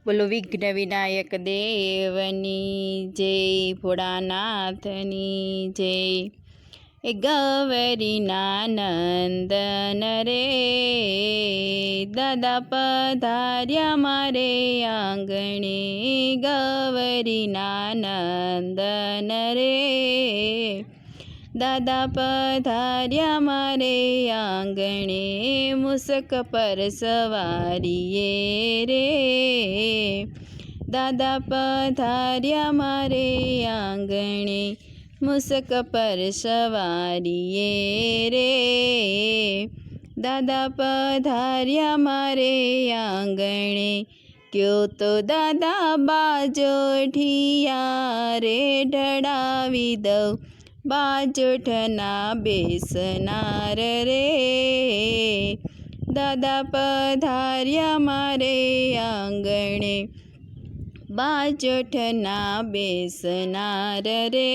બોલો વિઘ્ન વિનાયક દેવની જય, ભોળાનાથની જય। એ ગૌરીના નંદન રે દાદા પધાર્યા મારે આંગણે, ગૌરીના નંદન રે દાદા પધાર્યા મારે આંગણે, મુસક પર સવારીએ રે દાદા પધાર્યા મારે આંગણે, મુસક પર સવારીએ રે દાદા પધાર્યા મારે આંગણે। ક્યો તો દાદા બાજોઠિયા રે ઢળાવી દઉં, બાજોઠના બેસનાર રે દાદા પધાર્યા મારે આંગણે, બાજોઠના બેસનાર રે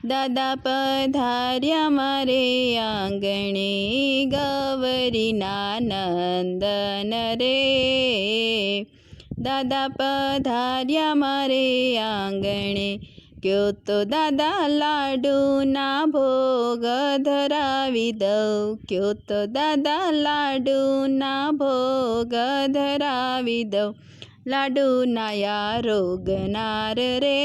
દાદા પધાર્યા મારે આંગણે, ગૌરીના નંદન રે દાદા પધાર્યા મારે આંગણે। ક્યો તો દાદા લાડુના ભોગ ધરાવી દઉં, ક્યો તો દાદા લાડુના ભોગ ધરાવી દઉં, લાડુના આરોગનાર રે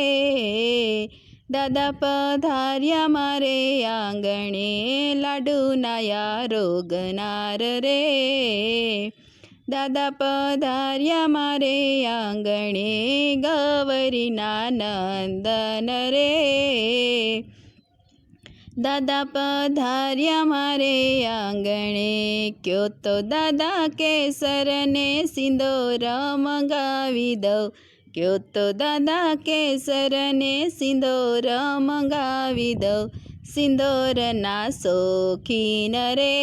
દાદા પધાર્યા મારે આંગણે, લાડુના આરોગનાર રે દાદા પધાર્યા મારે આંગણે, ગૌરીના નંદન રે દાદા પધાર્યા મારે આંગણે। ક્યો તો દાદા કેસરને સિંદૂર મંગાવી દઉં, ક્યો તો દાદા કેસરને સિંદૂર મંગાવી દઉં, સિંદૂરના શોખીન રે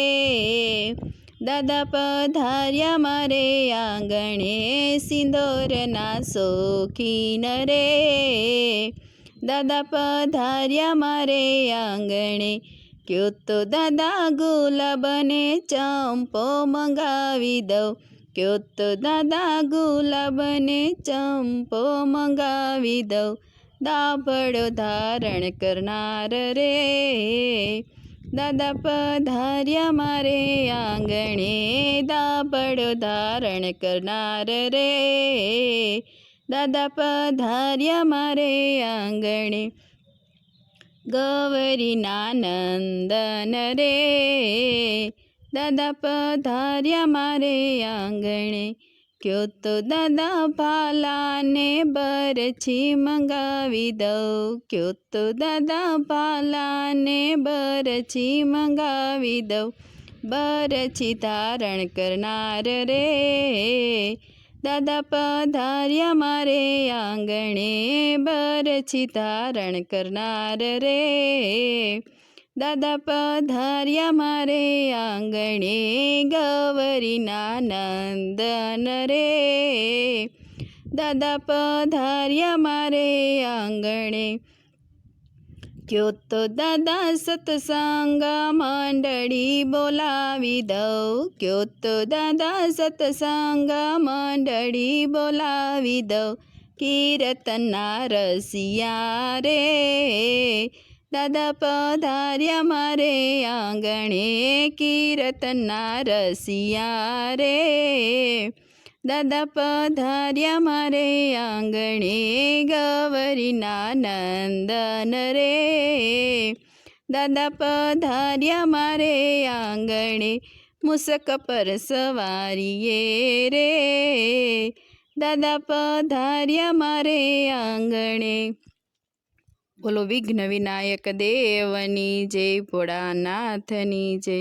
દાદા પધાર્યા મારે આંગણે, સિંદૂરના શોખીન રે દાદા પધાર્યા મારે આંગણે। ક્યો તો દાદા ગુલાબને ચંપો મંગાવી દઉં, ક્યો તો દાદા ગુલાબને ચંપો મંગાવી દઉં, દાભડો ધારણ કરનાર રે દાદા પધાર્યા મારે આંગણે, દાભડો ધારણ કરનાર રે દાદા પધાર્યા મારે આંગણે, ગૌરીના નંદન રે દાદા પધાર્યા મારે આંગણે। ક્યો તો દાદા ભાલાને બરછી મંગાવી દઉં, ક્યો તો દાદા ભાલાને બરછી મંગાવી દઉં, બરછી ધારણ કરનાર રે દાદા પધાર્યા મારે આંગણે, બરછી ધારણ કરનાર રે દાદા પધાર્યા મારે આંગણે, ગૌરીના નંદન રે દાદા પધાર્યા મારે આંગણે। ક્યો તો દાદા સત્સંગ મંડળી બોલાવી દઉં, ક્યો તો દાદા સત્સંગ મંડળી બોલાવી દઉં, કીર્તનના રસિયા રે દાદા પધાર્યા મારે આંગણે, કીર્તનના રસિયા રે દાદા પધાર્યા મારે આંગણે, ગૌરીના નંદન રે દાદા પધાર્યા મારે આંગણે, મુસક પર સવારીએ રે દાદા પધાર્યા મારે આંગણે। બોલો વિઘ્ન વિનાયક દેવની જય, ભોળાનાથની જય।